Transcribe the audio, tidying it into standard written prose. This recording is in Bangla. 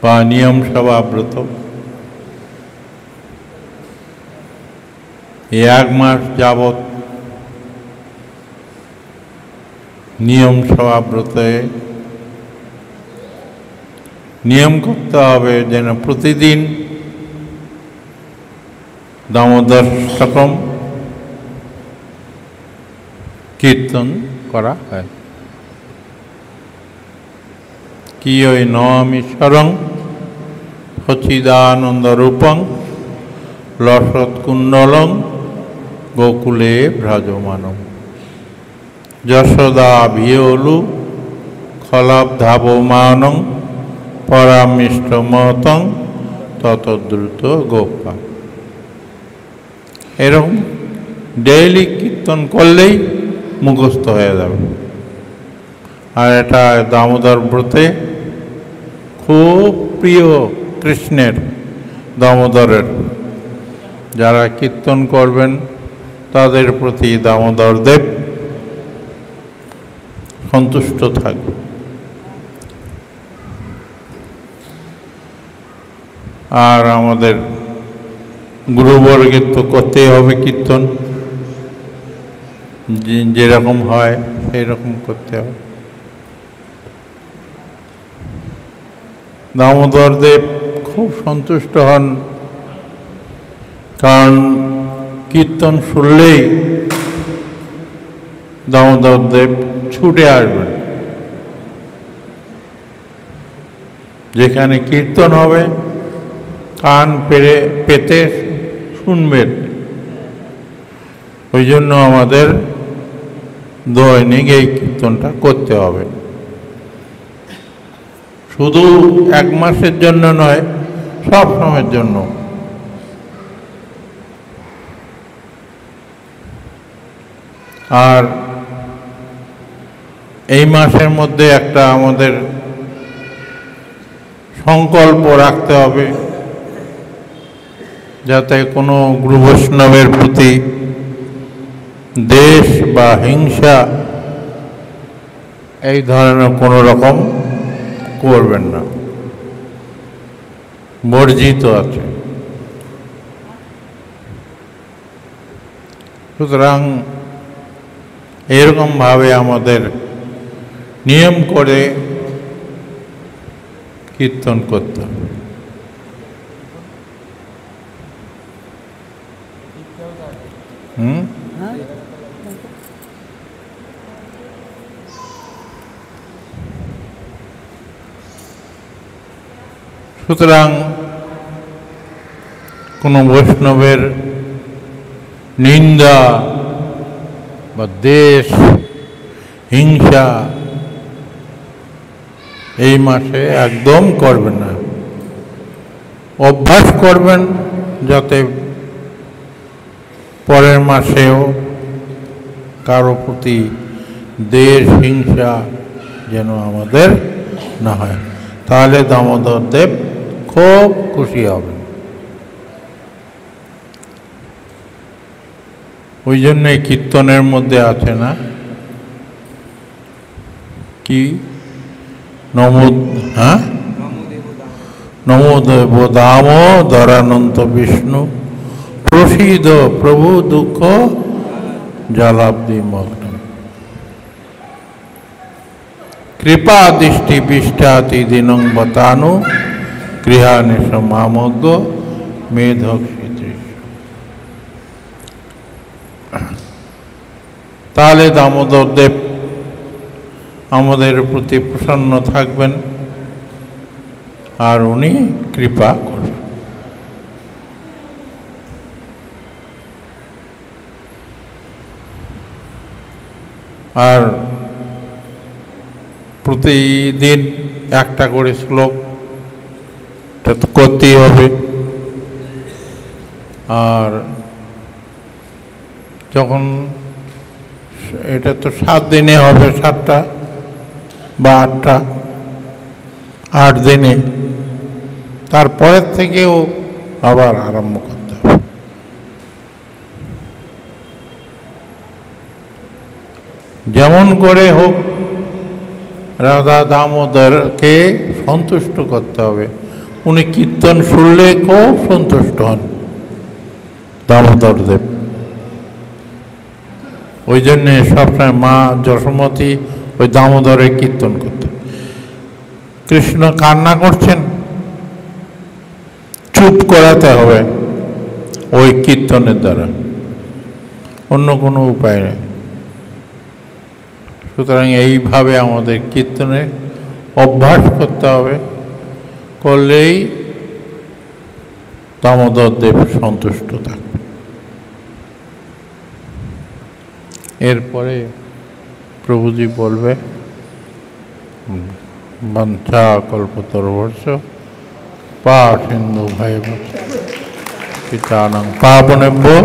বা নিয়ম সভা ব্রত, এই 1 মাস যাবৎ নিয়ম সভা ব্রতে নিয়ম করতে হবে যেন প্রতিদিন দামোদর স্তোত্রম কীর্তন করা হয়। কি ওই নমামীশ্বরং সচিদানন্দ রূপং লসৎ কুণ্ডলং গোকুলে ভ্রাজমানম যশোদা ভিয়লু খলাবধাবমানং পরামিষ্টমতং ততদ্রুত গোপা। এরকম ডেইলি কীর্তন করলেই মুখস্থ হয়ে যাবে। আর এটা দামোদর ব্রতে খুব প্রিয় কৃষ্ণের, দামোদরের। যারা কীর্তন করবেন তাদের প্রতি দামোদর দেব সন্তুষ্ট থাকবে। আর আমাদের গুরুবর্গের তো করতেই হবে কীর্তন, যেরকম হয় সেই রকম করতে হবে। দামোদর দেব খুব সন্তুষ্ট হন, কারণ কীর্তন শুনলেই দামোদর দেব ছুটে আসবেন। যেখানে কীর্তন হবে কান পেতে শুনবেন। ওই জন্য আমাদের দৈনিক এই কীর্তনটা করতে হবে, শুধু 1 মাসের জন্য নয়, সব সময়ের জন্য। আর এই মাসের মধ্যে একটা আমাদের সংকল্প রাখতে হবে, যাতে কোনো গুরু বৈষ্ণবের প্রতি দেশ বা হিংসা এই ধরনের কোনো রকম করবেন না, বর্জিত আছে। সুতরাং এরকমভাবে আমাদের নিয়ম করে কীর্তন করতে হবে। সুতরাং কোনো বৈষ্ণবের নিন্দা বা দেশ হিংসা এই মাসে একদম করবেন না। অভ্যাস করবেন যাতে পরের মাসেও কারো প্রতি দেশ হিংসা যেন আমাদের না হয়, তাহলে দামোদর দেব খুব খুশি হবেন। ওই জন্যই কীর্তনের মধ্যে আছে না কি নমো দেব দামোদরানন্ত বিষ্ণু প্রসীদ প্রভু দুঃখ জলাব্দি মগ্ন কৃপা দৃষ্টি বিষ্টাতি দিনং বতানু গৃহানিশ মামজ্ঞ মেধক্ষিত্রী। তাহলে দামোদর দেব আমাদের প্রতি প্রসন্ন থাকবেন আর উনি কৃপা করবেন। আর প্রতিদিন একটা করে শ্লোক এটা তো করতেই হবে। আর যখন এটা তো 7 দিনে হবে, 7টা বা 8টা, 8 দিনে, তারপরের থেকেও আবার আরম্ভ করতে হবে। যেমন করে হোক রাধা দামোদরকে সন্তুষ্ট করতে হবে, উনি কীর্তন শুনলে খুব সন্তুষ্ট হন দামোদর দেব। ওই জন্যে সবসময় মা যশোমতী ওই দামোদরে কীর্তন করত। কৃষ্ণ কান্না করছেন, চুপ করাতে হবে ওই কীর্তনের দ্বারা, অন্য কোনো উপায় নেই। সুতরাং এইভাবে আমাদের কীর্তনে অভ্যাস করতে হবে, করলেই দামোদর দেব সন্তুষ্ট থাকবে। এরপরে প্রভুজি বলবে বাঞ্ছা কল্পতরুভ্যশ্চ পা সিন্ধু ভৈব পিতানাং পাবনেভ্যো